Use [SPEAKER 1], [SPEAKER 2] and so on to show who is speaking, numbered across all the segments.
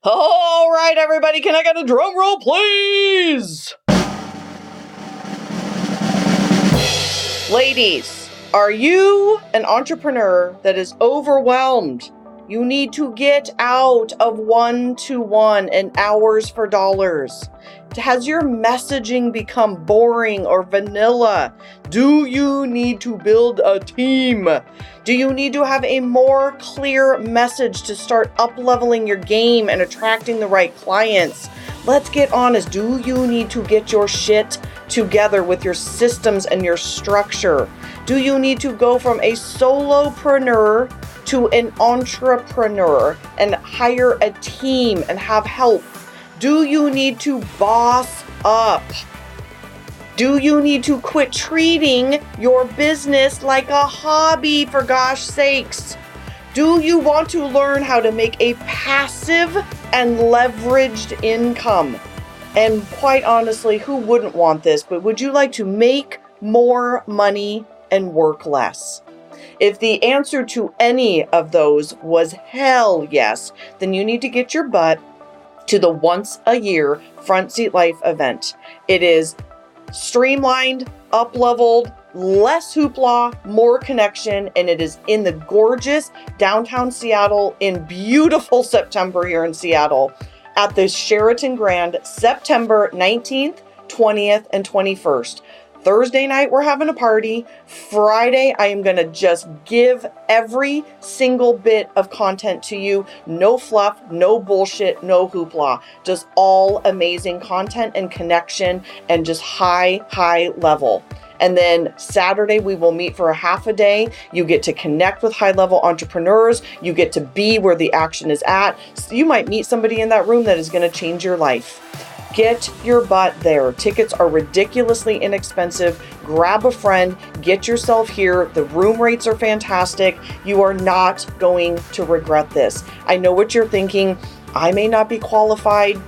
[SPEAKER 1] All right, everybody, can I get a drum roll, please? Ladies, are you an entrepreneur that is overwhelmed? You need to get out of one-to-one and hours for dollars. Has your messaging become boring or vanilla? Do you need to build a team? Do you need to have a more clear message to start up-leveling your game and attracting the right clients? Let's get honest. Do you need to get your shit together with your systems and your structure? Do you need to go from a solopreneur to an entrepreneur and hire a team and have help? Do you need to boss up? Do you need to quit treating your business like a hobby, for gosh sakes? Do you want to learn how to make a passive and leveraged income? And quite honestly, who wouldn't want this? But would you like to make more money and work less? If the answer to any of those was hell yes, then you need to get your butt to the once a year Front Seat Life event. It is streamlined, up-leveled, less hoopla, more connection, and it is in the gorgeous downtown Seattle in beautiful September here in Seattle at the Sheraton Grand, September 19th, 20th, and 21st. Thursday night, we're having a party. Friday, I am going to just give every single bit of content to you. No fluff, no bullshit, no hoopla. Just all amazing content and connection and just high level. And then Saturday, we will meet for a half a day. You get to connect with high-level entrepreneurs. You get to be where the action is at. So you might meet somebody in that room that is going to change your life. Get your butt there. Tickets are ridiculously inexpensive. Grab a friend, get yourself here. The room rates are fantastic. You are not going to regret this. I know what you're thinking. I may not be qualified.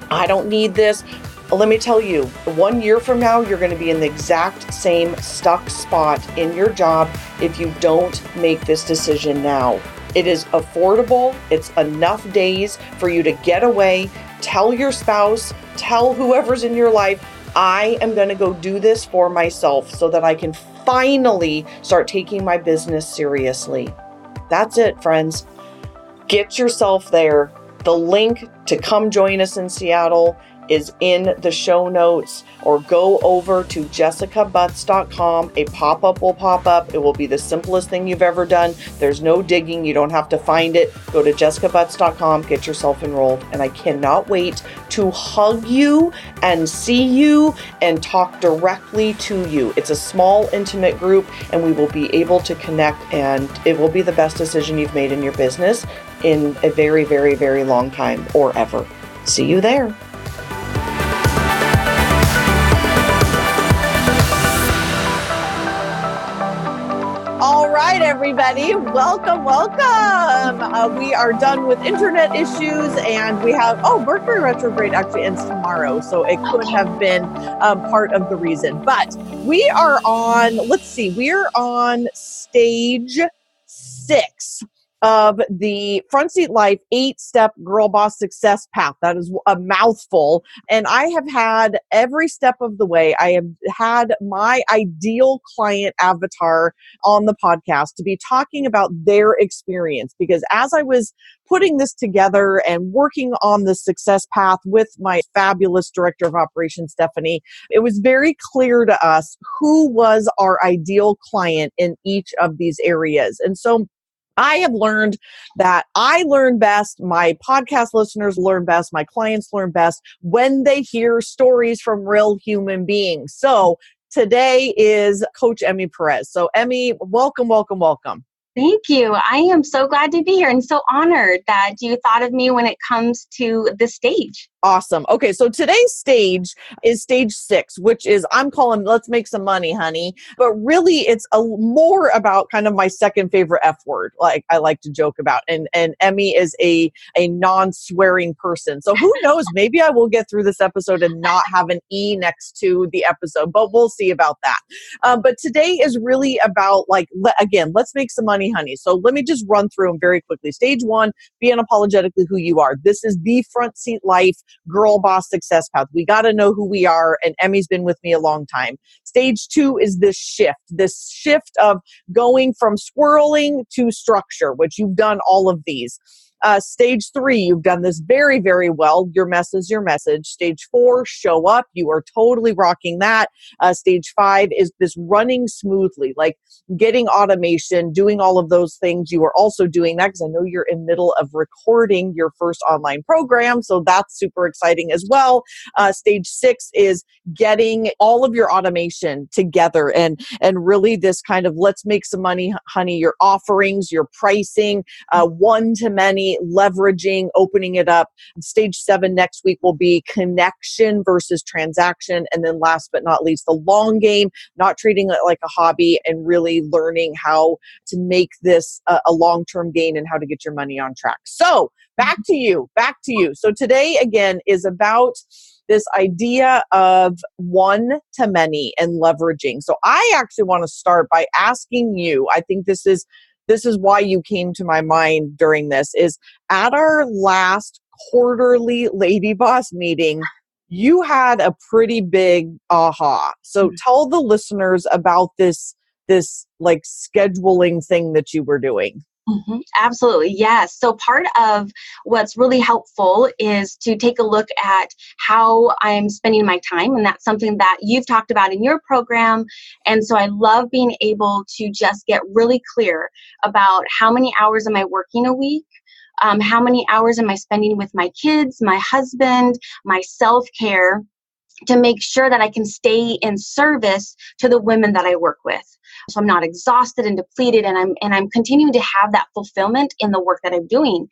[SPEAKER 1] I don't need this. Let me tell you, 1 year from now, you're going to be in the exact same stuck spot in your job if you don't make this decision now. It is affordable. It's enough days for you to get away. Tell your spouse, tell whoever's in your life, I am going to go do this for myself so that I can finally start taking my business seriously. That's it, friends. Get yourself there. The link to come join us in Seattle is in the show notes, or go over to jessicabutts.com. A pop-up will pop up. It will be the simplest thing you've ever done. There's no digging. You don't have to find it. Go to jessicabutts.com, get yourself enrolled. And I cannot wait to hug you and see you and talk directly to you. It's a small, intimate group, and we will be able to connect, and it will be the best decision you've made in your business in a very, very, very long time, or ever. See you there. All right, everybody, welcome. We are done with internet issues, and we have, Mercury retrograde actually ends tomorrow, so it could have been part of the reason. But we are on, we're on stage 6 of the Front Seat Life 8-step Girl Boss Success Path. That is a mouthful. And I have had every step of the way. I have had my ideal client avatar on the podcast to be talking about their experience. Because as I was putting this together and working on the success path with my fabulous director of operations, Stephanie, it was very clear to us who was our ideal client in each of these areas. And so I have learned that I learn best, my podcast listeners learn best, my clients learn best when they hear stories from real human beings. So today is Coach Emmy Perez. So Emmy, welcome.
[SPEAKER 2] Thank you. I am so glad to be here and so honored that you thought of me when it comes to the stage.
[SPEAKER 1] Awesome. Okay, so today's stage is stage 6, which is I'm calling let's make some money, honey. But really it's more about kind of my second favorite F word, like I like to joke about. And Emmy is a non-swearing person. So who knows, maybe I will get through this episode and not have an E next to the episode, but we'll see about that. But today is really about again, let's make some money, honey. So let me just run through them very quickly. Stage 1, be unapologetically who you are. This is the front seat life girl boss success path. We got to know who we are. And Emmy's been with me a long time. Stage 2 is this shift of going from swirling to structure, which you've done all of these. Stage 3, you've done this very, very well. Your mess is your message. Stage 4, show up. You are totally rocking that. Stage 5 is this running smoothly, like getting automation, doing all of those things. You are also doing that because I know you're in middle of recording your first online program. So that's super exciting as well. Stage 6 is getting all of your automation together and really this kind of let's make some money, honey, your offerings, your pricing, one-to-many, leveraging, opening it up. Stage 7 next week will be connection versus transaction. And then last but not least, the long game, not treating it like a hobby and really learning how to make this a long-term gain and how to get your money on track. So back to you. So today again is about this idea of one-to-many and leveraging. So I actually want to start by asking you, I think this is why you came to my mind during this, is at our last quarterly Lady Boss meeting, you had a pretty big aha. So tell the listeners about this like scheduling thing that you were doing.
[SPEAKER 2] Mm-hmm. Absolutely. Yes. So part of what's really helpful is to take a look at how I'm spending my time. And that's something that you've talked about in your program. And so I love being able to just get really clear about how many hours am I working a week? How many hours am I spending with my kids, my husband, my self-care, to make sure that I can stay in service to the women that I work with. So I'm not exhausted and depleted, and I'm continuing to have that fulfillment in the work that I'm doing.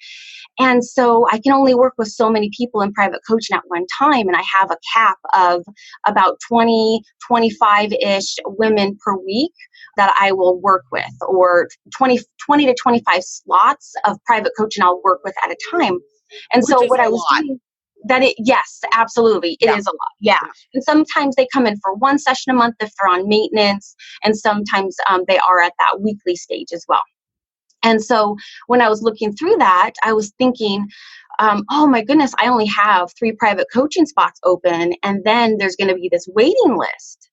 [SPEAKER 2] And so I can only work with so many people in private coaching at one time. And I have a cap of about 20, 25-ish women per week that I will work with, or 20 to 25 slots of private coaching I'll work with at a time. And so what I was doing, yes, absolutely. It is a lot. Yeah. And sometimes they come in for one session a month if they're on maintenance. And sometimes they are at that weekly stage as well. And so when I was looking through that, I was thinking, oh my goodness, I only have 3 private coaching spots open. And then there's going to be this waiting list.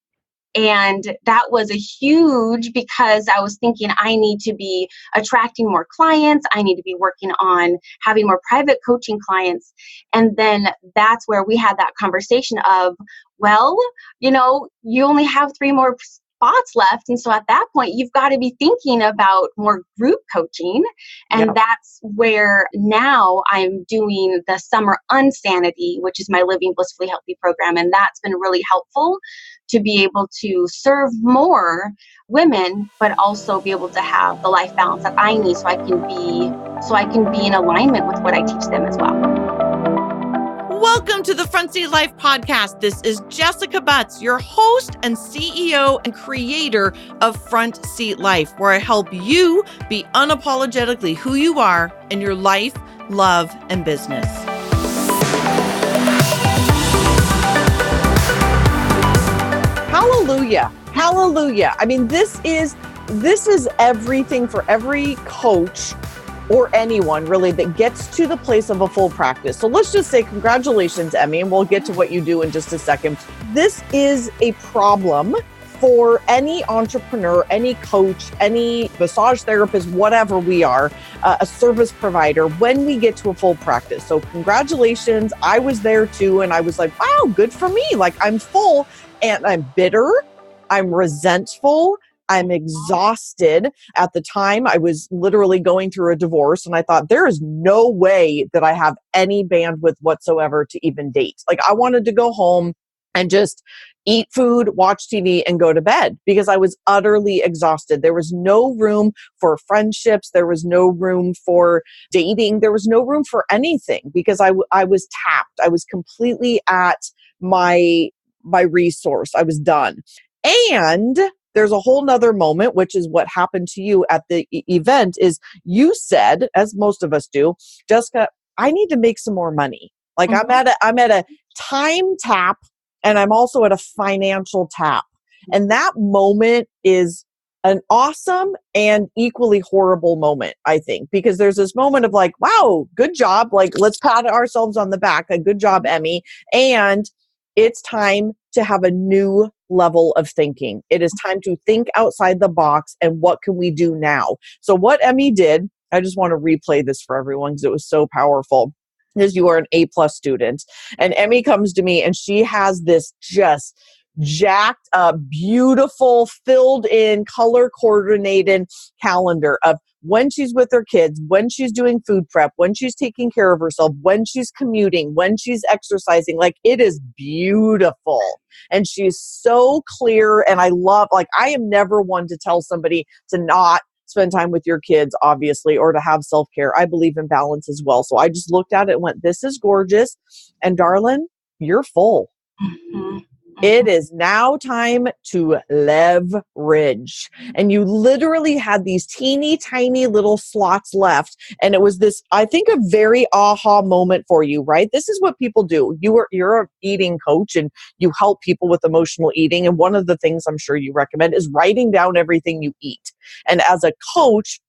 [SPEAKER 2] And that was a huge, because I was thinking I need to be attracting more clients. I need to be working on having more private coaching clients. And then that's where we had that conversation of, well, you only have 3 more spots left. And so at that point, you've got to be thinking about more group coaching. And that's where now I'm doing the Summer Unsanity, which is my Living Blissfully Healthy program. And that's been really helpful to be able to serve more women, but also be able to have the life balance that I need so I can be in alignment with what I teach them as well.
[SPEAKER 1] Welcome to the Front Seat Life podcast. This is Jessica Butts, your host and CEO and creator of Front Seat Life, where I help you be unapologetically who you are in your life, love, and business. Hallelujah. Hallelujah. I mean, this is everything for every coach or anyone really that gets to the place of a full practice. So let's just say congratulations, Emmy, and we'll get to what you do in just a second. This is a problem for any entrepreneur, any coach, any massage therapist, whatever we are, a service provider, when we get to a full practice. So congratulations. I was there too. And I was like, wow, good for me. Like I'm full and I'm bitter. I'm resentful. I'm exhausted. At the time, I was literally going through a divorce, and I thought, there is no way that I have any bandwidth whatsoever to even date. Like, I wanted to go home and just eat food, watch TV, and go to bed because I was utterly exhausted. There was no room for friendships. There was no room for dating. There was no room for anything because I was tapped. I was completely at my resource. I was done. And there's a whole nother moment, which is what happened to you at the event, is you said, as most of us do, Jessica, I need to make some more money. Like I'm at a time tap, and I'm also at a financial tap. And that moment is an awesome and equally horrible moment, I think, because there's this moment of like, wow, good job. Like, let's pat ourselves on the back. A good job, Emmy. And it's time to have a new level of thinking. It is time to think outside the box and what can we do now? So what Emmy did, I just want to replay this for everyone because it was so powerful. Because you are an A+ student. And Emmy comes to me and she has this just jacked up, beautiful, filled in, color coordinated calendar of when she's with her kids, when she's doing food prep, when she's taking care of herself, when she's commuting, when she's exercising. Like, it is beautiful. And she's so clear. And I love, like, I am never one to tell somebody to not spend time with your kids, obviously, or to have self-care. I believe in balance as well. So I just looked at it and went, this is gorgeous. And darling, you're full.
[SPEAKER 2] Mm-hmm.
[SPEAKER 1] It is now time to leverage. And you literally had these teeny tiny little slots left. And it was this, I think, a very aha moment for you, right? This is what people do. You're an eating coach and you help people with emotional eating. And one of the things I'm sure you recommend is writing down everything you eat. And as a coach,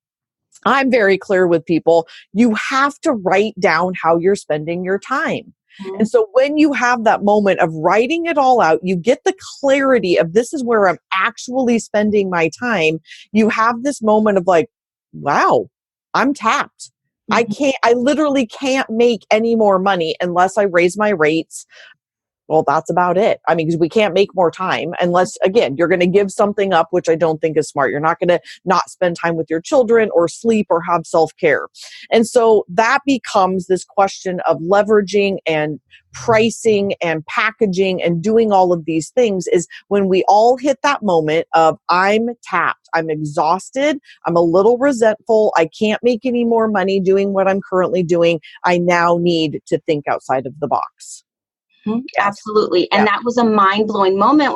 [SPEAKER 1] I'm very clear with people. You have to write down how you're spending your time. And so when you have that moment of writing it all out, you get the clarity of this is where I'm actually spending my time. You have this moment of like, wow, I'm tapped. I literally can't make any more money unless I raise my rates. Well, that's about it. I mean, because we can't make more time unless, again, you're going to give something up, which I don't think is smart. You're not going to not spend time with your children or sleep or have self-care. And so that becomes this question of leveraging and pricing and packaging and doing all of these things is when we all hit that moment of I'm tapped, I'm exhausted, I'm a little resentful, I can't make any more money doing what I'm currently doing. I now need to think outside of the box.
[SPEAKER 2] Yes.
[SPEAKER 1] Absolutely.
[SPEAKER 2] And that was a mind-blowing moment.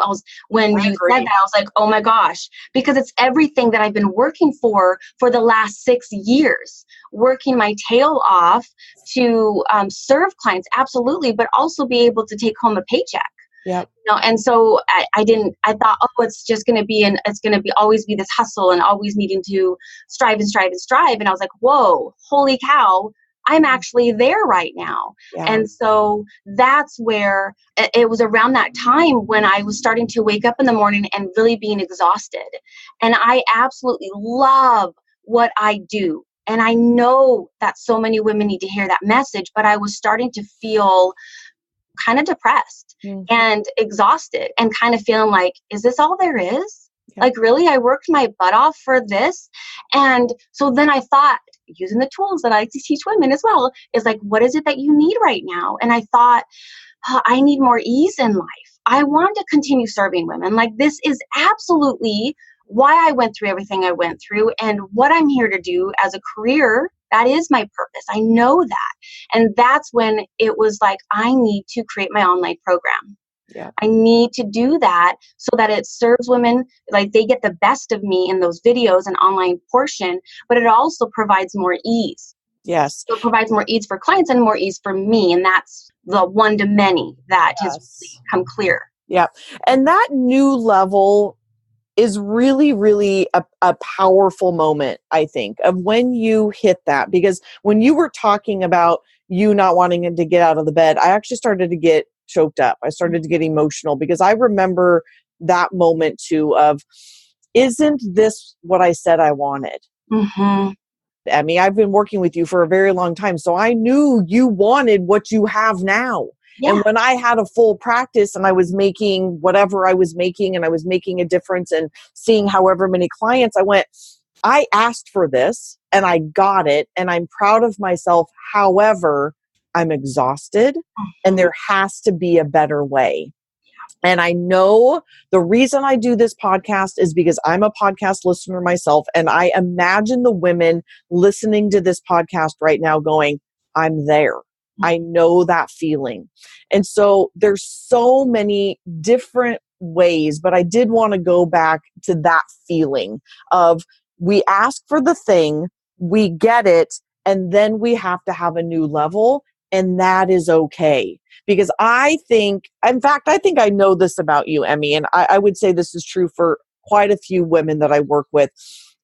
[SPEAKER 2] When you said that, I was like, oh my gosh, because it's everything that I've been working for the last 6 years, working my tail off to serve clients. Absolutely. But also be able to take home a paycheck.
[SPEAKER 1] Yep.
[SPEAKER 2] And so I thought, oh, it's just going to be, always be this hustle and always needing to strive and strive and strive. And I was like, whoa, holy cow. I'm actually there right now.
[SPEAKER 1] Yeah.
[SPEAKER 2] And so that's where it was around that time when I was starting to wake up in the morning and really being exhausted. And I absolutely love what I do. And I know that so many women need to hear that message, but I was starting to feel kind of depressed and exhausted and kind of feeling like, is this all there is? Yeah. Like, really, I worked my butt off for this. And so then I thought, using the tools that I like to teach women as well, is like, what is it that you need right now? And I thought, I need more ease in life. I want to continue serving women. Like, this is absolutely why I went through everything I went through and what I'm here to do as a career. That is my purpose. I know that. And that's when it was like, I need to create my online program. Yeah. I need to do that so that it serves women, like they get the best of me in those videos and online portion, but it also provides more ease.
[SPEAKER 1] Yes.
[SPEAKER 2] So it provides more ease for clients and more ease for me. And that's the one to many that has become clear.
[SPEAKER 1] Yeah. And that new level is really, really a powerful moment, I think, of when you hit that. Because when you were talking about you not wanting to get out of the bed, I actually started to get choked up. I started to get emotional because I remember that moment too of, isn't this what I said I wanted?
[SPEAKER 2] Mm-hmm.
[SPEAKER 1] I mean, I've been working with you for a very long time, so I knew you wanted what you have now. Yeah. And when I had a full practice and I was making whatever I was making and I was making a difference and seeing however many clients, I went, I asked for this and I got it and I'm proud of myself. However, I'm exhausted and there has to be a better way. And I know the reason I do this podcast is because I'm a podcast listener myself. And I imagine the women listening to this podcast right now going, I'm there. I know that feeling. And so there's so many different ways, but I did want to go back to that feeling of we ask for the thing, we get it, and then we have to have a new level. And that is okay. Because I think, in fact, I think I know this about you, Emmy, and I would say this is true for quite a few women that I work with,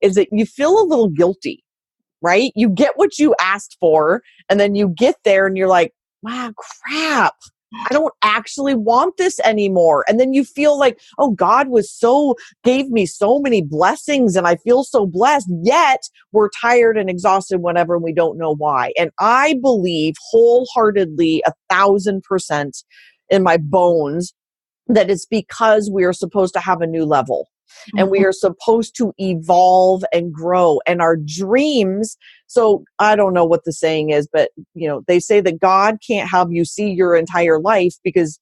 [SPEAKER 1] is that you feel a little guilty, right? You get what you asked for, and then you get there and you're like, wow, crap. I don't actually want this anymore. And then you feel like, oh, gave me so many blessings and I feel so blessed, yet we're tired and exhausted whenever we don't know why. And I believe wholeheartedly, 1,000% in my bones, that it's because we are supposed to have a new level and we are supposed to evolve and grow and our dreams. So I don't know what the saying is, but they say that God can't have you see your entire life because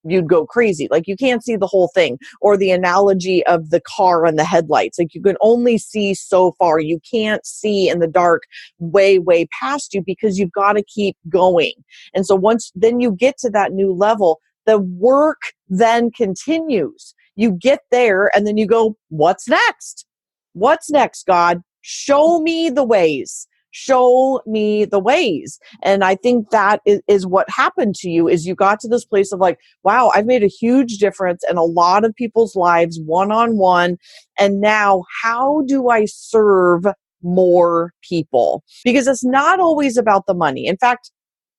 [SPEAKER 1] you'd go crazy. Like you can't see the whole thing, or the analogy of the car and the headlights. Like you can only see so far. You can't see in the dark way, way past you because you've got to keep going. And so then you get to that new level, the work then continues. You get there and then you go, what's next? What's next, God? Show me the ways. Show me the ways. And I think that is what happened to you, is you got to this place of like, wow, I've made a huge difference in a lot of people's lives one-on-one. And now how do I serve more people? Because it's not always about the money. In fact,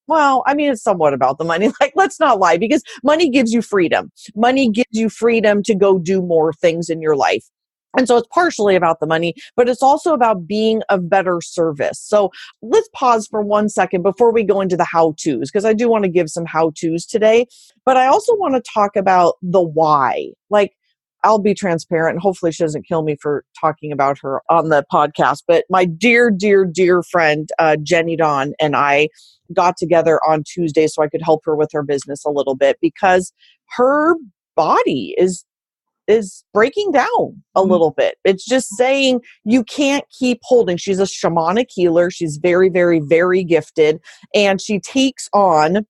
[SPEAKER 1] well, I mean, it's somewhat about the money. Like, let's not lie, because money gives you freedom. Money gives you freedom to go do more things in your life. And so it's partially about the money, but it's also about being of better service. So let's pause for 1 second before we go into the how-tos, because I do want to give some how-tos today. But I also want to talk about the why. Like, I'll be transparent, and hopefully she doesn't kill me for talking about her on the podcast. But my dear, dear, dear friend, Jenny Dawn, and I got together on Tuesday so I could help her with her business a little bit, because her body is breaking down a little bit. It's just saying you can't keep holding. She's a shamanic healer. She's very, very, very gifted, and she takes on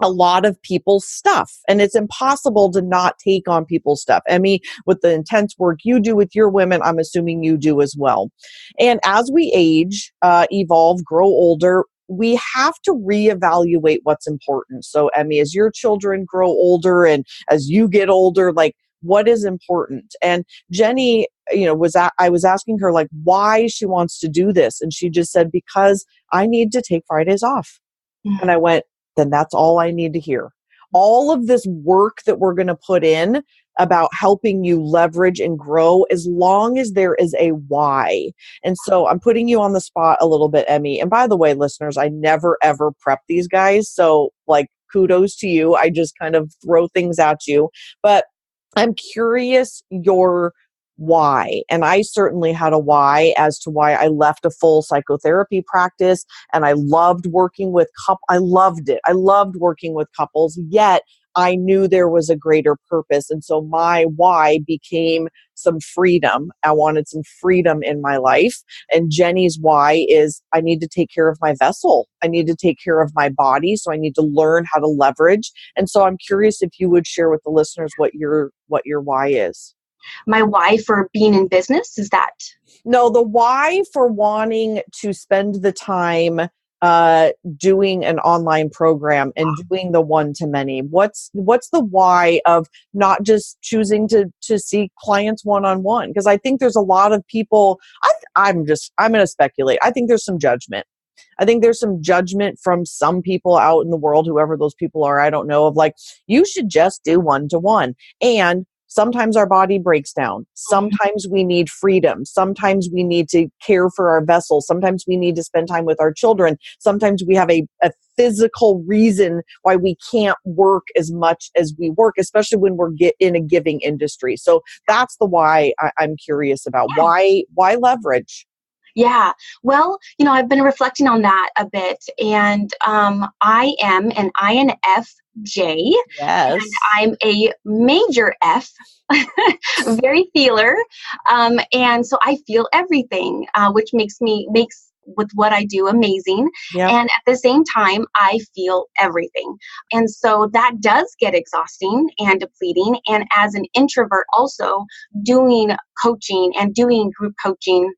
[SPEAKER 1] a lot of people's stuff, and it's impossible to not take on people's stuff. Emmy, with the intense work you do with your women, I'm assuming you do as well. And as we age, evolve, grow older, we have to reevaluate what's important. So Emmy, as your children grow older and as you get older, like, what is important? And Jenny, I was asking her like why she wants to do this, and she just said, because I need to take Fridays off. And I went, then that's all I need to hear. All of this work that we're going to put in about helping you leverage and grow, as long as there is a why. And so I'm putting you on the spot a little bit, Emmy. And by the way, listeners, I never, ever prep these guys. So like, kudos to you. I just kind of throw things at you. But I'm curious your why. And I certainly had a why as to why I left a full psychotherapy practice, and I loved working with I loved it. I loved working with couples, yet I knew there was a greater purpose. And so my why became some freedom. I wanted some freedom in my life. And Jenny's why is I need to take care of my vessel. I need to take care of my body. So I need to learn how to leverage. And so I'm curious if you would share with the listeners what your why is.
[SPEAKER 2] My why for being in business, is that?
[SPEAKER 1] No, the why for wanting to spend the time doing an online program and doing the one-to-many. What's the why of not just choosing to see clients one-on-one? Because I think there's a lot of people, I'm going to speculate. I think there's some judgment. I think there's some judgment from some people out in the world, whoever those people are, I don't know, of like, you should just do one-to-one. And sometimes our body breaks down. Sometimes we need freedom. Sometimes we need to care for our vessels. Sometimes we need to spend time with our children. Sometimes we have a physical reason why we can't work as much as we work, especially when we're in a giving industry. So that's the why I'm curious about. Why leverage?
[SPEAKER 2] Yeah. Well, I've been reflecting on that a bit, and I am an INFJ, and
[SPEAKER 1] Yes.
[SPEAKER 2] I'm a major F, very feeler, and so I feel everything, which makes with what I do amazing.
[SPEAKER 1] Yep.
[SPEAKER 2] And at the same time, I feel everything, and so that does get exhausting and depleting. And as an introvert, also doing coaching and doing group coaching,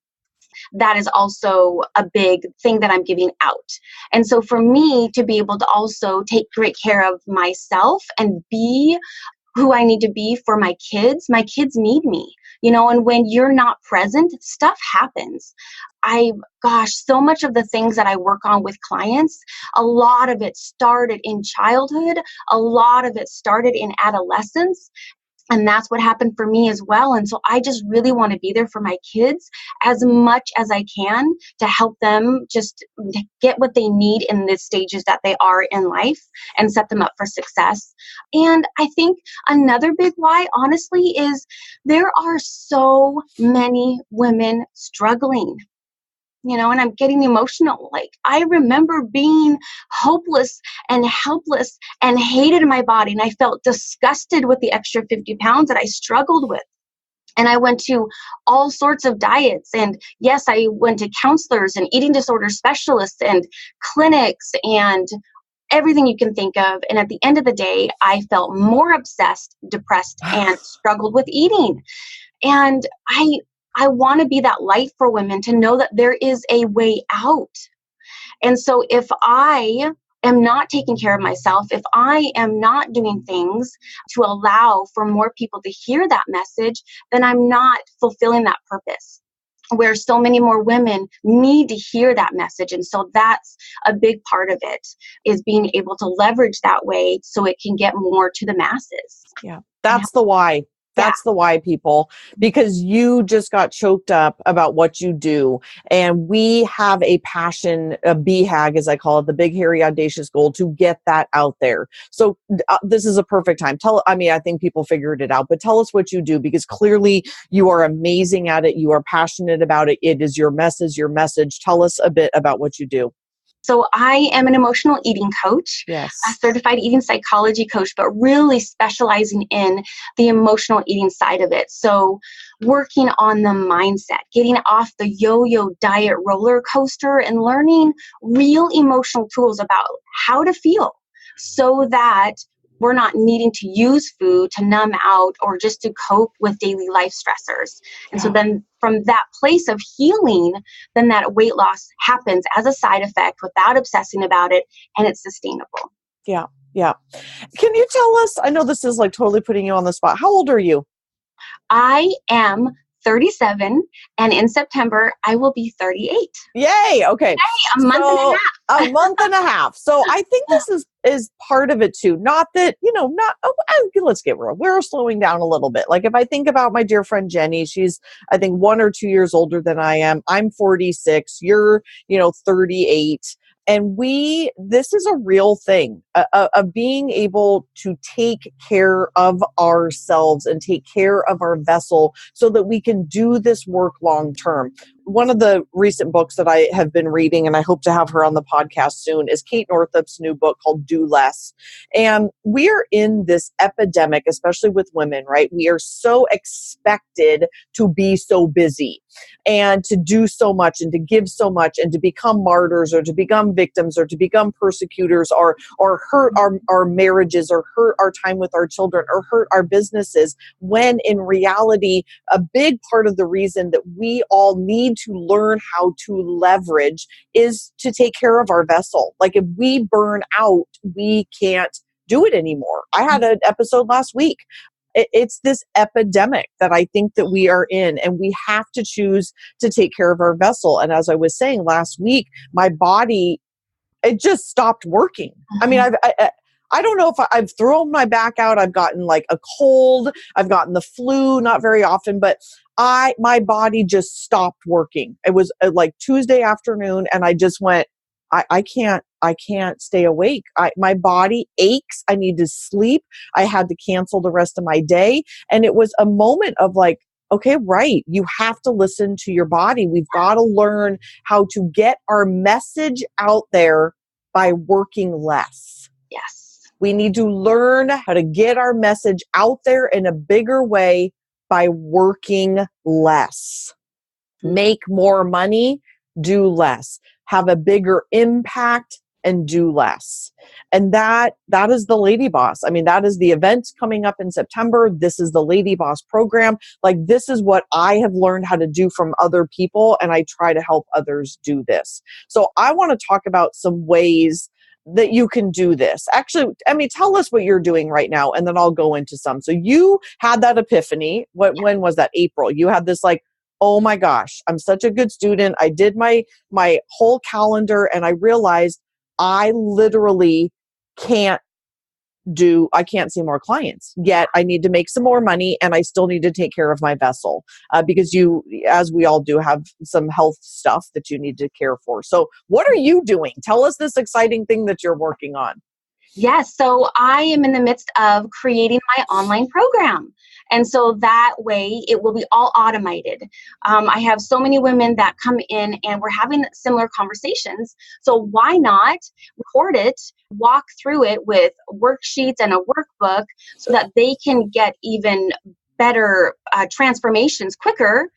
[SPEAKER 2] that is also a big thing that I'm giving out. And so for me to be able to also take great care of myself and be who I need to be for my kids need me, and when you're not present, stuff happens. So much of the things that I work on with clients, a lot of it started in childhood, a lot of it started in adolescence, and that's what happened for me as well. And so I just really want to be there for my kids as much as I can to help them just get what they need in the stages that they are in life and set them up for success. And I think another big why, honestly, is there are so many women struggling, and I'm getting emotional. Like, I remember being hopeless and helpless and hated my body, and I felt disgusted with the extra 50 pounds that I struggled with. And I went to all sorts of diets. And yes, I went to counselors and eating disorder specialists and clinics and everything you can think of. And at the end of the day, I felt more obsessed, depressed, and struggled with eating. And I want to be that light for women to know that there is a way out. And so if I am not taking care of myself, if I am not doing things to allow for more people to hear that message, then I'm not fulfilling that purpose, where so many more women need to hear that message. And so that's a big part of it, is being able to leverage that way so it can get more to the masses.
[SPEAKER 1] Yeah. That's the why. That's the why, people, because you just got choked up about what you do. And we have a passion, a BHAG, as I call it, the big, hairy, audacious goal, to get that out there. So this is a perfect time. I think people figured it out, but tell us what you do, because clearly you are amazing at it. You are passionate about it. It is your message. Tell us a bit about what you do.
[SPEAKER 2] So I am an emotional eating coach, a
[SPEAKER 1] Yes.
[SPEAKER 2] certified eating psychology coach, but really specializing in the emotional eating side of it. So working on the mindset, getting off the yo-yo diet roller coaster and learning real emotional tools about how to feel so that we're not needing to use food to numb out or just to cope with daily life stressors. And so then from that place of healing, then that weight loss happens as a side effect without obsessing about it, and it's sustainable.
[SPEAKER 1] Yeah. Yeah. Can you tell us? I know this is like totally putting you on the spot. How old are you?
[SPEAKER 2] I am 37, and in September, I will be 38.
[SPEAKER 1] Yay. Okay.
[SPEAKER 2] A month and a
[SPEAKER 1] So
[SPEAKER 2] half.
[SPEAKER 1] a month and a half. So I think this is part of it too. Not that, not let's get real. We're slowing down a little bit. Like, if I think about my dear friend Jenny, she's, I think, 1 or 2 years older than I am. I'm 46. You're, 38. And this is a real thing, of being able to take care of ourselves and take care of our vessel so that we can do this work long term. One of the recent books that I have been reading, and I hope to have her on the podcast soon, is Kate Northup's new book called Do Less. And we're in this epidemic, especially with women, right? We are so expected to be so busy and to do so much and to give so much and to become martyrs or to become victims or to become persecutors or hurt our marriages or hurt our time with our children or hurt our businesses, when in reality, a big part of the reason that we all need to learn how to leverage is to take care of our vessel. Like, if we burn out, we can't do it anymore. I had an episode last week. It's this epidemic that I think that we are in, and we have to choose to take care of our vessel. And as I was saying last week, my body, it just stopped working. I mean, I don't know if I've thrown my back out. I've gotten like a cold. I've gotten the flu, not very often, but my body just stopped working. It was like Tuesday afternoon, and I just went, I can't stay awake. My body aches. I need to sleep. I had to cancel the rest of my day. And it was a moment of like, Okay, right. You have to listen to your body. We've got to learn how to get our message out there by working less.
[SPEAKER 2] Yes.
[SPEAKER 1] We need to learn how to get our message out there in a bigger way by working less. Make more money, do less. Have a bigger impact and do less. And that is the Lady Boss. I mean, that is the event coming up in September. This is the Lady Boss program. Like, this is what I have learned how to do from other people, and I try to help others do this. So I want to talk about some ways that you can do this. Actually, Emmy, tell us what you're doing right now, and then I'll go into some. So you had that epiphany. When was that? April. You had this like, oh my gosh, I'm such a good student. I did my whole calendar, and I realized I literally can't I can't see more clients, yet I need to make some more money, and I still need to take care of my vessel because you, as we all do, have some health stuff that you need to care for. So what are you doing? Tell us this exciting thing that you're working on.
[SPEAKER 2] Yes, so I am in the midst of creating my online program. And so that way it will be all automated. I have so many women that come in and we're having similar conversations. So why not record it, walk through it with worksheets and a workbook so that they can get even better transformations quicker.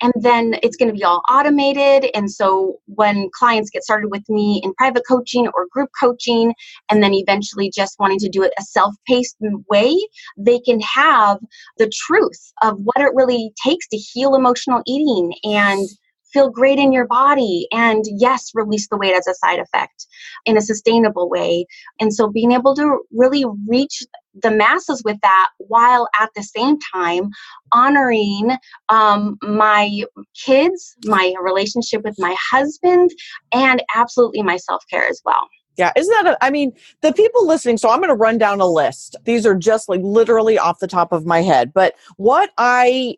[SPEAKER 2] And then it's going to be all automated. And so when clients get started with me in private coaching or group coaching, and then eventually just wanting to do it a self-paced way, they can have the truth of what it really takes to heal emotional eating and feel great in your body. And yes, release the weight as a side effect in a sustainable way. And so being able to really reach the masses with that while at the same time honoring my kids, my relationship with my husband, and absolutely my self-care as well.
[SPEAKER 1] Yeah, isn't that I mean, the people listening, so I'm going to run down a list. These are just like literally off the top of my head. But what I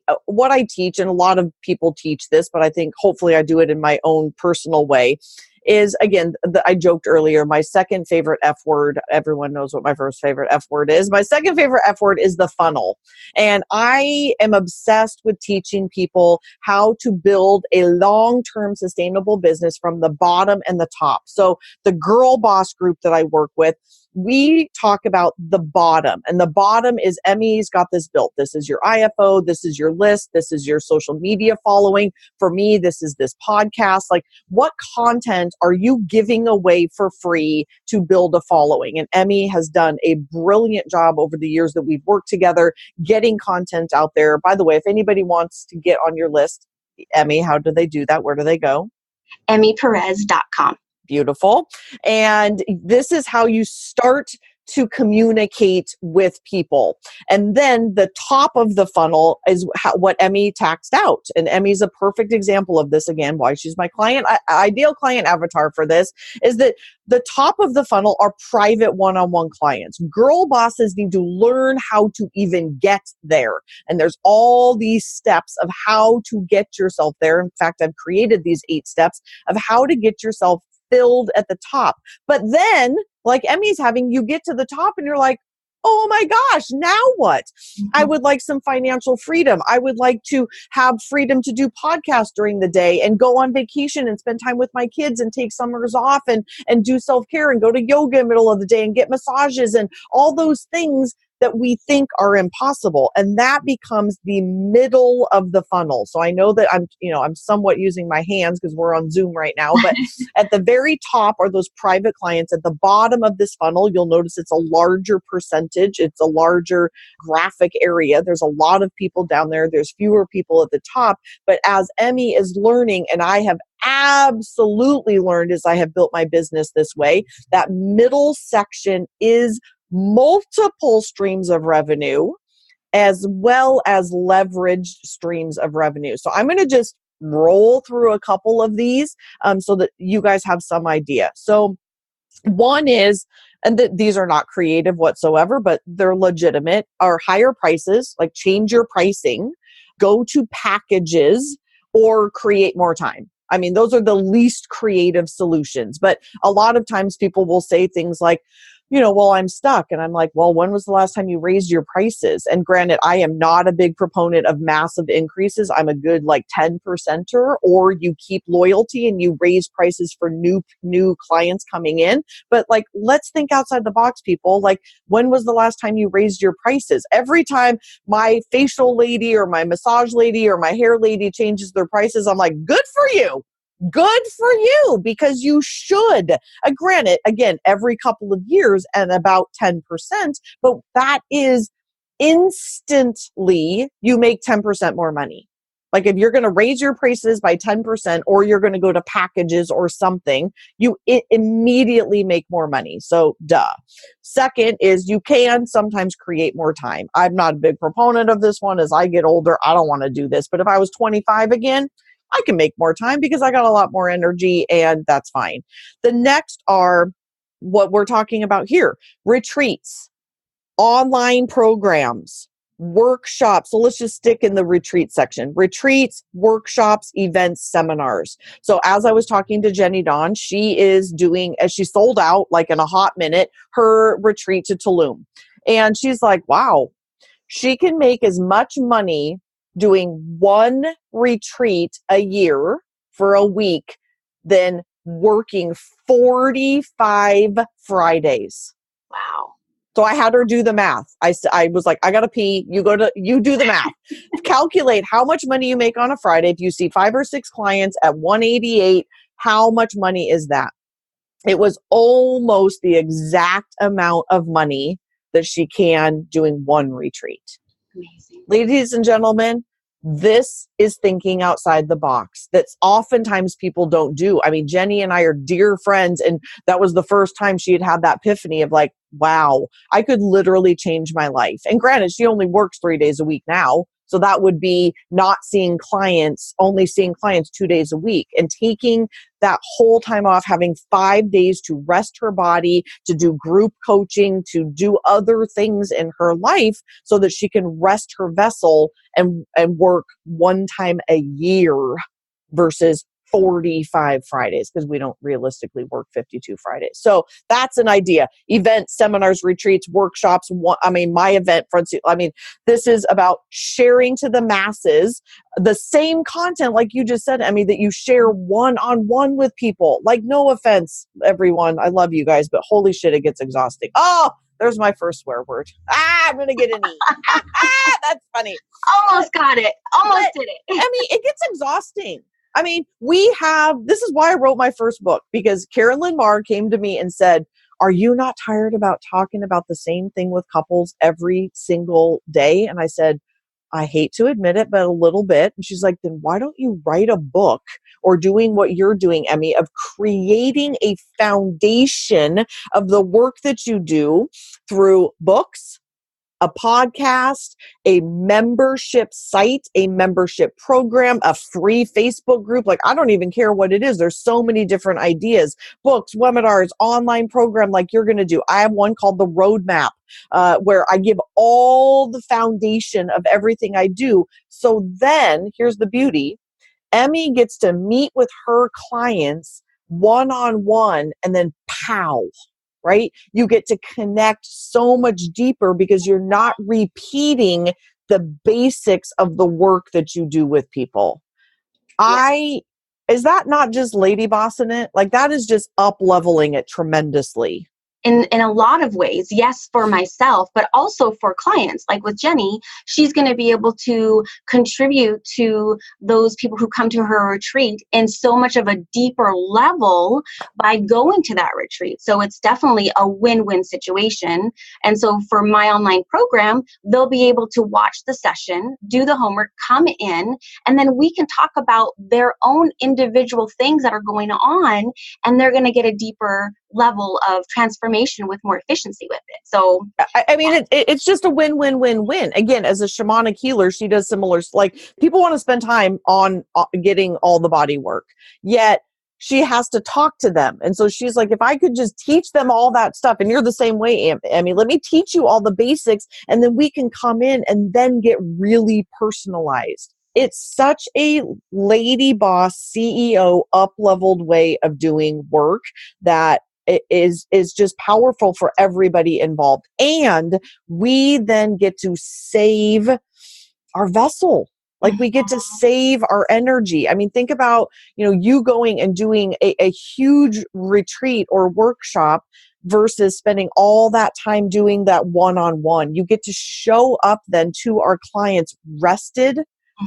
[SPEAKER 1] teach, and a lot of people teach this, but I think hopefully I do it in my own personal way, is again, I joked earlier, my second favorite F word, everyone knows what my first favorite F word is. My second favorite F word is the funnel. And I am obsessed with teaching people how to build a long-term sustainable business from the bottom and the top. So the Girl Boss group that I work with, we talk about the bottom, and the bottom is Emmy's got this built. This is your IFO. This is your list. This is your social media following. For me, this is this podcast. Like, what content are you giving away for free to build a following? And Emmy has done a brilliant job over the years that we've worked together, getting content out there. By the way, if anybody wants to get on your list, Emmy, how do they do that? Where do they go?
[SPEAKER 2] EmmyPerez.com.
[SPEAKER 1] Beautiful. And this is how you start to communicate with people. And then the top of the funnel is what Emmy taxed out. And Emmy's a perfect example of this. Again, why she's my client, ideal client avatar for this is that the top of the funnel are private one-on-one clients. Girl bosses need to learn how to even get there. And there's all these steps of how to get yourself there. In fact, I've created these 8 steps of how to get yourself filled at the top. But then, like Emmy's having, you get to the top and you're like, oh my gosh, now what? I would like some financial freedom. I would like to have freedom to do podcasts during the day and go on vacation and spend time with my kids and take summers off and do self-care and go to yoga in the middle of the day and get massages and all those things that we think are impossible. And that becomes the middle of the funnel. So I know that I'm somewhat using my hands because we're on Zoom right now, but at the very top are those private clients. At the bottom of this funnel, you'll notice it's a larger percentage. It's a larger graphic area. There's a lot of people down there. There's fewer people at the top. But as Emmy is learning, and I have absolutely learned as I have built my business this way, that middle section is multiple streams of revenue as well as leveraged streams of revenue. So I'm going to just roll through a couple of these so that you guys have some idea. So one is, and these are not creative whatsoever, but they're legitimate, are higher prices, like change your pricing, go to packages, or create more time. I mean, those are the least creative solutions. But a lot of times people will say things like, well, I'm stuck. And I'm like, well, when was the last time you raised your prices? And granted, I am not a big proponent of massive increases. I'm a good like 10%er, or you keep loyalty and you raise prices for new clients coming in. But like, let's think outside the box, people. Like, when was the last time you raised your prices? Every time my facial lady or my massage lady or my hair lady changes their prices, I'm like, good for you. Good for you, because you should. Granted, again, every couple of years and about 10%, but that is instantly you make 10% more money. Like if you're going to raise your prices by 10% or you're going to go to packages or something, you immediately make more money. So duh. Second is you can sometimes create more time. I'm not a big proponent of this one. As I get older, I don't want to do this. But if I was 25 again, I can make more time because I got a lot more energy, and that's fine. The next are what we're talking about here: retreats, online programs, workshops. So let's just stick in the retreat section: retreats, workshops, events, seminars. So as I was talking to Jenny Dawn, she is doing, as she sold out like in a hot minute, her retreat to Tulum. And she's like, wow, she can make as much money doing one retreat a year for a week than working 45 Fridays.
[SPEAKER 2] Wow.
[SPEAKER 1] So I had her do the math. I was like, I got to pee. You do the math. Calculate how much money you make on a Friday. If you see 5 or 6 clients at 188, how much money is that? It was almost the exact amount of money that she can doing one retreat.
[SPEAKER 2] Amazing.
[SPEAKER 1] Ladies and gentlemen, this is thinking outside the box. That's oftentimes people don't do. I mean, Jenny and I are dear friends, and that was the first time she had that epiphany of like, wow, I could literally change my life. And granted, she only works 3 days a week now. So that would be not seeing clients, only seeing clients 2 days a week, and taking that whole time off, having 5 days to rest her body, to do group coaching, to do other things in her life so that she can rest her vessel and work one time a year versus 45 Fridays, because we don't realistically work 52 Fridays. So that's an idea. Events, seminars, retreats, workshops. My event, this is about sharing to the masses the same content, like you just said, Emmy, that you share one-on-one with people. Like, no offense, everyone. I love you guys, but holy shit, it gets exhausting. Oh, there's my first swear word. I'm going to get an E. That's funny.
[SPEAKER 2] Almost got it. Almost did it.
[SPEAKER 1] It gets exhausting. This is why I wrote my first book, because Karen Lynn Marr came to me and said, are you not tired about talking about the same thing with couples every single day? And I said, I hate to admit it, but a little bit. And she's like, then why don't you write a book, or doing what you're doing, Emmy, of creating a foundation of the work that you do through books, a podcast, a membership site, a membership program, a free Facebook group. Like, I don't even care what it is. There's so many different ideas: books, webinars, online program like you're going to do. I have one called The Roadmap, where I give all the foundation of everything I do. So then here's the beauty. Emmy gets to meet with her clients one-on-one, and then pow, right? You get to connect so much deeper because you're not repeating the basics of the work that you do with people.
[SPEAKER 2] Yeah.
[SPEAKER 1] Is that not just lady bossing it? Like, that is just up leveling it tremendously.
[SPEAKER 2] In a lot of ways, yes, for myself, but also for clients. Like with Jenny, she's going to be able to contribute to those people who come to her retreat in so much of a deeper level by going to that retreat. So it's definitely a win-win situation. And so for my online program, they'll be able to watch the session, do the homework, come in, and then we can talk about their own individual things that are going on, and they're going to get a deeper level of transformation with more efficiency with it. So
[SPEAKER 1] it's just a win-win-win-win. Again, as a shamanic healer, she does similar, like, people want to spend time on getting all the body work, yet she has to talk to them. And so she's like, if I could just teach them all that stuff, and you're the same way, Emmy, let me teach you all the basics, and then we can come in and then get really personalized. It's such a lady boss, CEO, up-leveled way of doing work that is just powerful for everybody involved. And we then get to save our vessel. Like we get to save our energy. I mean, think about, you going and doing a huge retreat or workshop versus spending all that time doing that one-on-one. You get to show up then to our clients rested,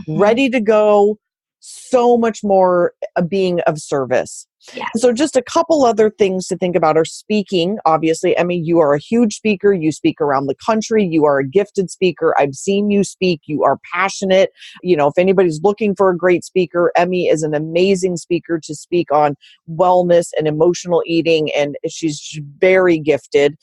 [SPEAKER 1] ready to go, so much more being of service.
[SPEAKER 2] Yes.
[SPEAKER 1] So just a couple other things to think about are speaking. Obviously, Emmy, you are a huge speaker. You speak around the country. You are a gifted speaker. I've seen you speak. You are passionate. If anybody's looking for a great speaker, Emmy is an amazing speaker to speak on wellness and emotional eating, and she's very gifted.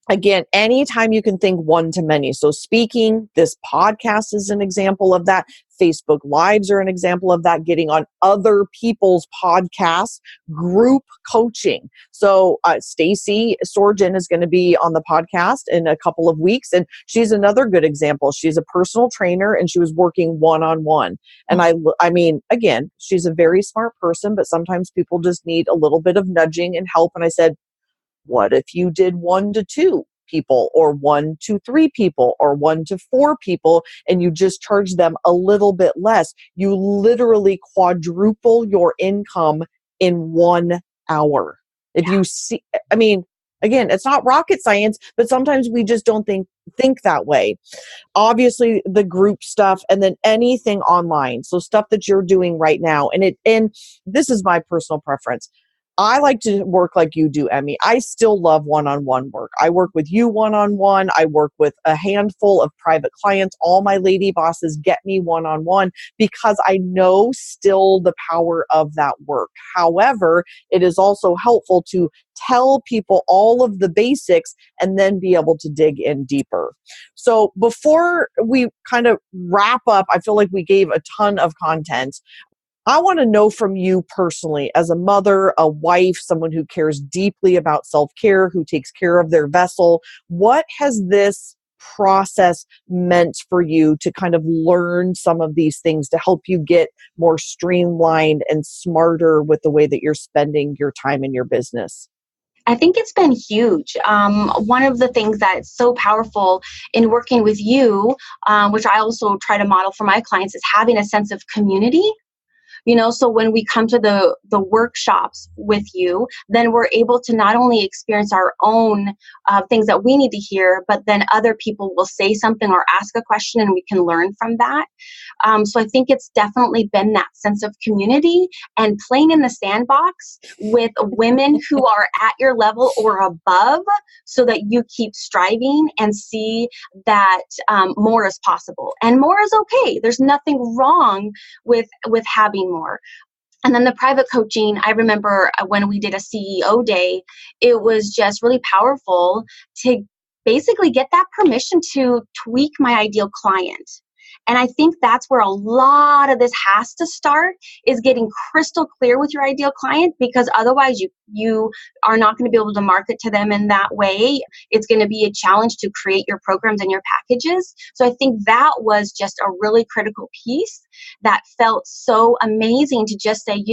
[SPEAKER 1] Again, anytime you can think one to many. So speaking, this podcast is an example of that. Facebook Lives are an example of that. Getting on other people's podcasts, group coaching. So Stacy Sorgen is going to be on the podcast in a couple of weeks, and she's another good example. She's a personal trainer, and she was working one-on-one. And I mean, again, she's a very smart person, but sometimes people just need a little bit of nudging and help. And I said, what if you did 1 to 2 people, or 1 to 3 people, or 1 to 4 people, and you just charge them a little bit less? You literally quadruple your income in 1 hour. If you see, I mean, again, it's not rocket science, but sometimes we just don't think that way. Obviously the group stuff, and then anything online. So stuff that you're doing right now. And this is my personal preference. I like to work like you do, Emmy. I still love one-on-one work. I work with you one-on-one. I work with a handful of private clients. All my lady bosses get me one-on-one because I know still the power of that work. However, it is also helpful to tell people all of the basics and then be able to dig in deeper. So before we kind of wrap up, I feel like we gave a ton of content. I want to know from you personally, as a mother, a wife, someone who cares deeply about self-care, who takes care of their vessel, what has this process meant for you to kind of learn some of these things to help you get more streamlined and smarter with the way that you're spending your time in your business?
[SPEAKER 2] I think it's been huge. One of the things that's so powerful in working with you, which I also try to model for my clients, is having a sense of community. So when we come to the workshops with you, then we're able to not only experience our own things that we need to hear, but then other people will say something or ask a question and we can learn from that. So I think it's definitely been that sense of community and playing in the sandbox with women who are at your level or above, so that you keep striving and see that more is possible and more is okay. There's nothing wrong with having more. And then the private coaching, I remember when we did a CEO day, it was just really powerful to basically get that permission to tweak my ideal client. And I think that's where a lot of this has to start, is getting crystal clear with your ideal client, because otherwise you are not going to be able to market to them in that way. It's going to be a challenge to create your programs and your packages. So I think that was just a really critical piece that felt so amazing to just say,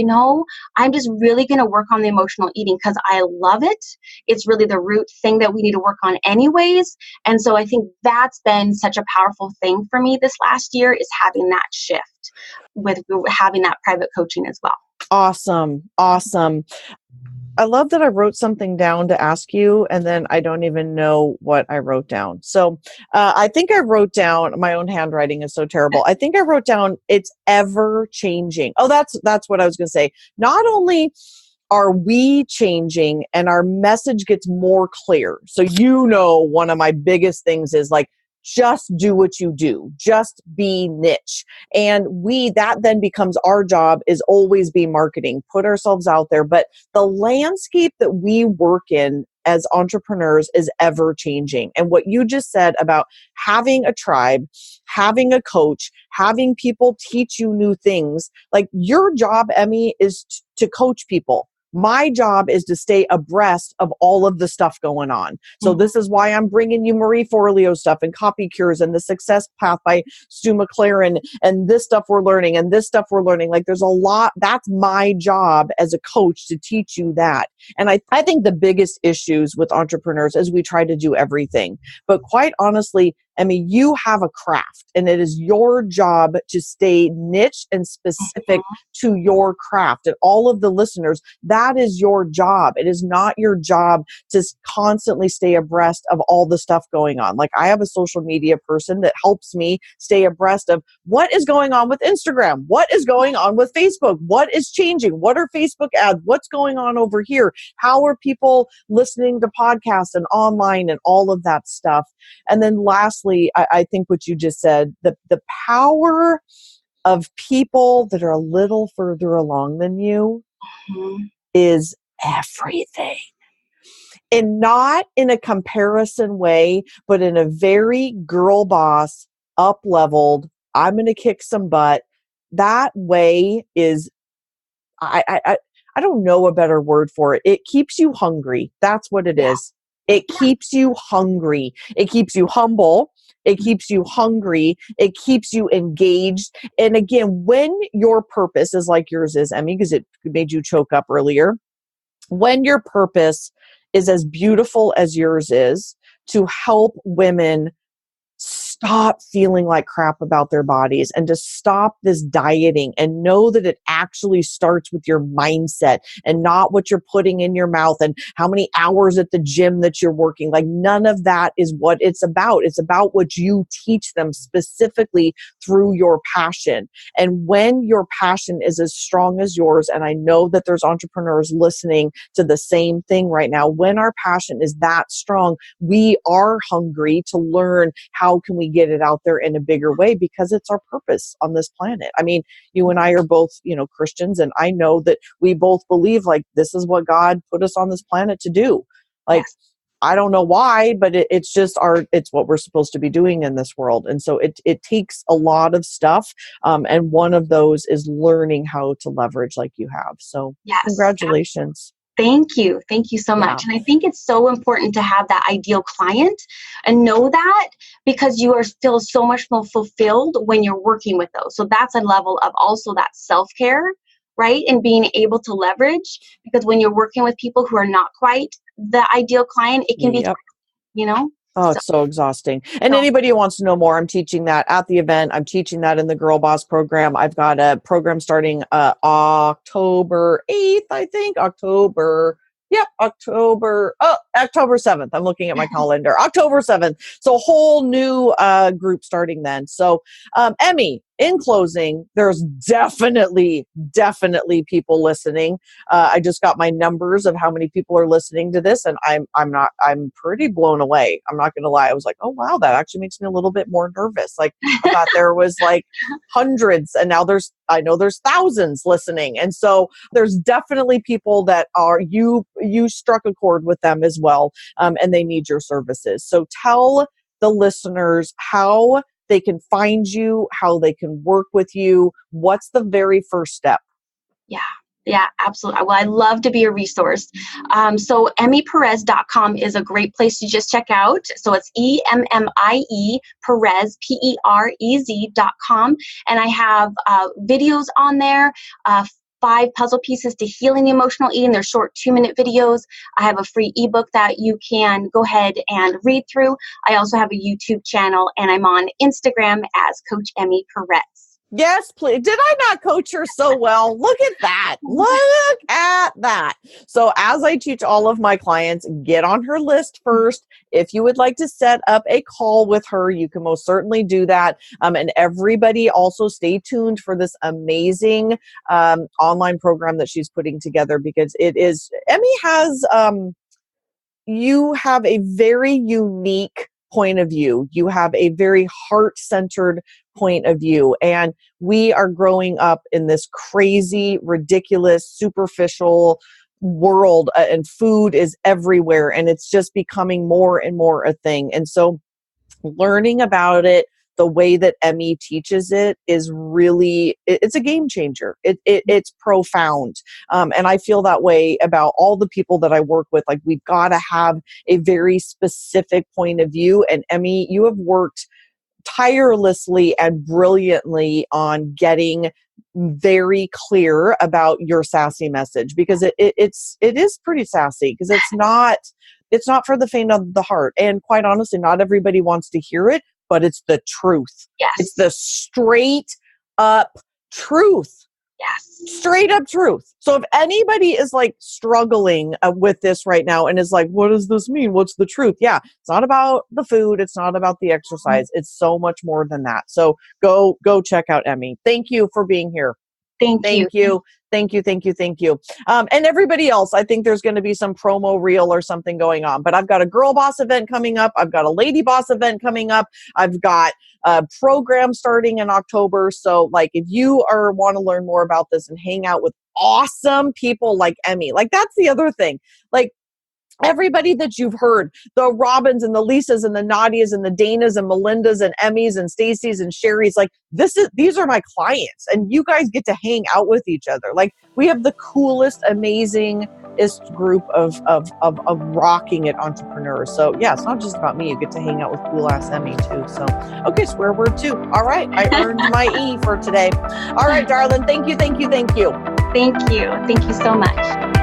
[SPEAKER 2] I'm just really going to work on the emotional eating because I love it. It's really the root thing that we need to work on anyways. And so I think that's been such a powerful thing for me this last year, is having that shift with having that private coaching as well.
[SPEAKER 1] Awesome. I love that I wrote something down to ask you, and then I don't even know what I wrote down. So I think I wrote down, my own handwriting is so terrible. I think I wrote down, it's ever changing. Oh, that's what I was going to say. Not only are we changing and our message gets more clear. So, one of my biggest things is like, just do what you do, just be niche. And that then becomes our job, is always be marketing, put ourselves out there. But the landscape that we work in as entrepreneurs is ever changing. And what you just said about having a tribe, having a coach, having people teach you new things, like your job, Emmy, is to coach people. My job is to stay abreast of all of the stuff going on. So this is why I'm bringing you Marie Forleo stuff and Copy Cures and the Success Path by Stu McLaren and this stuff we're learning and this stuff we're learning. Like there's a lot. That's my job as a coach to teach you that. And I think the biggest issues with entrepreneurs is we try to do everything. But quite honestly, I mean, you have a craft and it is your job to stay niche and specific to your craft. And all of the listeners, that is your job. It is not your job to constantly stay abreast of all the stuff going on. Like I have a social media person that helps me stay abreast of what is going on with Instagram, what is going on with Facebook, what is changing, what are Facebook ads, what's going on over here, how are people listening to podcasts and online and all of that stuff. And then lastly, I think what you just said, the power of people that are a little further along than you is everything. And not in a comparison way, but in a very girl boss, up-leveled, I'm going to kick some butt. That way is, I don't know a better word for it. It keeps you hungry. That's what it is. It keeps you hungry. It keeps you humble. It keeps you hungry. It keeps you engaged. And again, when your purpose is like yours is, Emmy, because it made you choke up earlier, when your purpose is as beautiful as yours is to help women stop feeling like crap about their bodies and to stop this dieting and know that it actually starts with your mindset and not what you're putting in your mouth and how many hours at the gym that you're working. Like none of that is what it's about. It's about what you teach them specifically through your passion. And when your passion is as strong as yours, and I know that there's entrepreneurs listening to the same thing right now, when our passion is that strong, we are hungry to learn how can we get it out there in a bigger way because it's our purpose on this planet. I mean, you and I are both, Christians, and I know that we both believe like this is what God put us on this planet to do. Like, I don't know why, but it's just it's what we're supposed to be doing in this world. And so it takes a lot of stuff. And one of those is learning how to leverage like you have. So congratulations.
[SPEAKER 2] Thank you. Thank you so much. And I think it's so important to have that ideal client and know that because you are still so much more fulfilled when you're working with those. So that's a level of also that self-care, right? And being able to leverage because when you're working with people who are not quite the ideal client, it can be,
[SPEAKER 1] Oh, it's so exhausting. And anybody who wants to know more, I'm teaching that at the event. I'm teaching that in the Girl Boss program. I've got a program starting October 8th, I think. October 7th. I'm looking at my calendar. October 7th. So a whole new group starting then. So Emmy, in closing, there's definitely people listening. I just got my numbers of how many people are listening to this, and I'm pretty blown away. I'm not gonna lie. I was like, oh wow, that actually makes me a little bit more nervous. Like I thought there was like hundreds, and now I know there's thousands listening. And so there's definitely people that are you struck a chord with them as well, and they need your services. So tell the listeners how they can find you, how they can work with you. What's the very first step?
[SPEAKER 2] Yeah, absolutely. Well, I'd love to be a resource. So emmyperez.com is a great place to just check out. So it's EMMIE Perez, PEREZ.com. And I have videos on there, 5 puzzle pieces to healing emotional eating. They're short 2-minute videos. I have a free ebook that you can go ahead and read through. I also have a YouTube channel and I'm on Instagram as Coach Emmy Perez.
[SPEAKER 1] Yes, please. Did I not coach her so well? Look at that. Look at that. So as I teach all of my clients, get on her list first. If you would like to set up a call with her, you can most certainly do that. And everybody also stay tuned for this amazing online program that she's putting together because Emmy has, you have a very unique point of view. You have a very heart-centered point of view. And we are growing up in this crazy, ridiculous, superficial world, and food is everywhere. And it's just becoming more and more a thing. And so learning about it, the way that Emmy teaches it is really, it's a game changer. It's profound. And I feel that way about all the people that I work with. Like, we've got to have a very specific point of view. And Emmy, you have worked tirelessly and brilliantly on getting very clear about your sassy message, because it is pretty sassy, because it's not for the faint of the heart. And quite honestly, not everybody wants to hear it, but it's the truth.
[SPEAKER 2] Yes.
[SPEAKER 1] It's the straight up truth.
[SPEAKER 2] Yes.
[SPEAKER 1] Straight up truth. So if anybody is like struggling with this right now and is like, what does this mean? What's the truth? Yeah, it's not about the food. It's not about the exercise. It's so much more than that. So go check out Emmy. Thank you for being here.
[SPEAKER 2] Thank you.
[SPEAKER 1] Thank you. And everybody else, I think there's going to be some promo reel or something going on. But I've got a girl boss event coming up. I've got a lady boss event coming up. I've got a program starting in October. So like, if you want to learn more about this and hang out with awesome people like Emmy, like that's the other thing. Like, everybody that you've heard, the Robins and the Lisas and the Nadias and the Danas and Melindas and Emmys and Stacys and Sherrys, like these are my clients, and you guys get to hang out with each other. Like, we have the coolest, amazingest group of rocking it entrepreneurs. So yeah, it's not just about me. You get to hang out with cool ass Emmy too. So okay, swear word 2. All right, I earned my E for today. All right, darling. Thank you.
[SPEAKER 2] Thank you so much.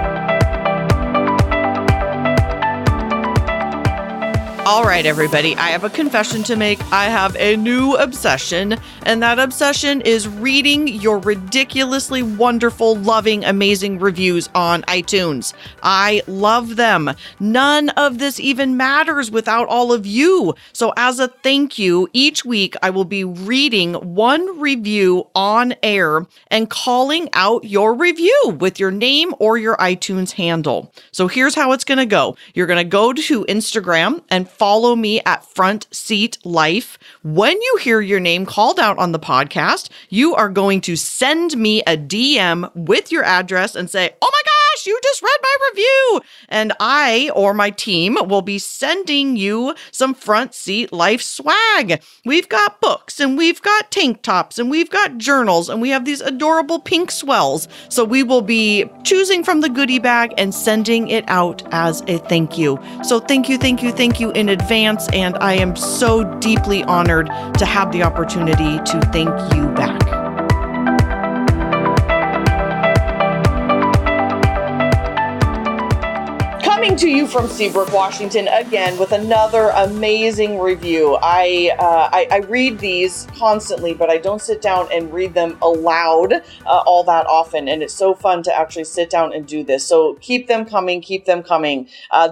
[SPEAKER 1] All right, everybody, I have a confession to make. I have a new obsession, and that obsession is reading your ridiculously wonderful, loving, amazing reviews on iTunes. I love them. None of this even matters without all of you. So as a thank you, each week I will be reading one review on air and calling out your review with your name or your iTunes handle. So here's how it's going to go. You're going to go to Instagram and follow me at Front Seat Life. When you hear your name called out on the podcast, you are going to send me a DM with your address and say, oh my gosh, you just read my review. And I or my team will be sending you some Front Seat Life swag. We've got books and we've got tank tops and we've got journals and we have these adorable pink swells. So we will be choosing from the goodie bag and sending it out as a thank you. So thank you in advance. And I am so deeply honored to have the opportunity to thank you back. Coming to you from Seabrook, Washington, again with another amazing review. I read these constantly, but I don't sit down and read them aloud all that often, and it's so fun to actually sit down and do this. So keep them coming.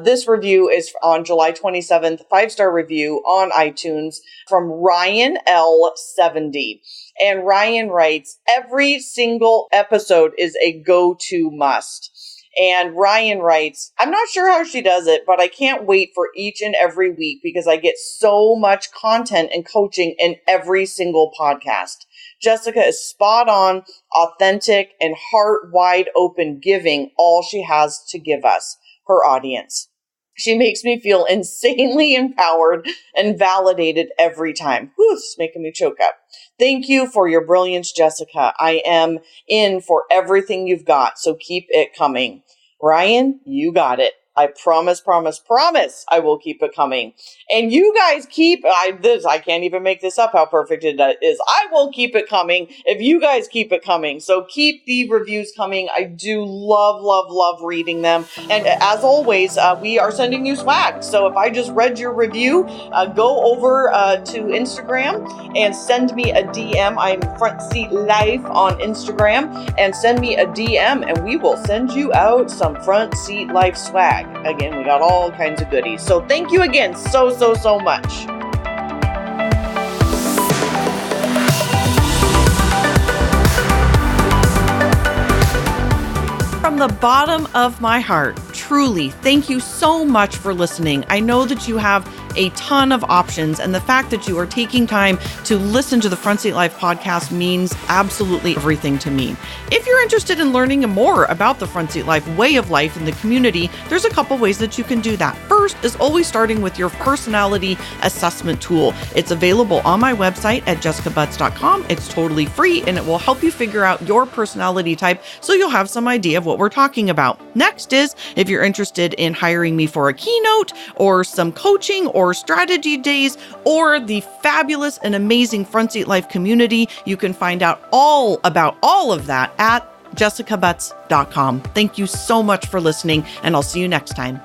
[SPEAKER 1] This review is on July 27th, 5-star review on iTunes from Ryan L70. And Ryan writes, every single episode is a go-to must. And Ryan writes, I'm not sure how she does it, but I can't wait for each and every week because I get so much content and coaching in every single podcast. Jessica is spot on, authentic, and heart wide open, giving all she has to give us, her audience. She makes me feel insanely empowered and validated every time. Whew, it's making me choke up. Thank you for your brilliance, Jessica. I am in for everything you've got, so keep it coming. Ryan, you got it. I promise, I will keep it coming. And you guys I can't even make this up how perfect it is. I will keep it coming if you guys keep it coming. So keep the reviews coming. I do love reading them. And as always, we are sending you swag. So if I just read your review, go over to Instagram and send me a DM. I'm Front Seat Life on Instagram, and send me a DM and we will send you out some Front Seat Life swag. Again, we got all kinds of goodies. So thank you again so much. From the bottom of my heart, truly, thank you so much for listening. I know that you have a ton of options. And the fact that you are taking time to listen to the Front Seat Life podcast means absolutely everything to me. If you're interested in learning more about the Front Seat Life way of life in the community, there's a couple ways that you can do that. First is always starting with your personality assessment tool. It's available on my website at jessicabutts.com. It's totally free and it will help you figure out your personality type so you'll have some idea of what we're talking about. Next is if you're interested in hiring me for a keynote or some coaching or strategy days or the fabulous and amazing Front Seat Life community, you can find out all about all of that at jessicabutts.com. Thank you so much for listening, and I'll see you next time.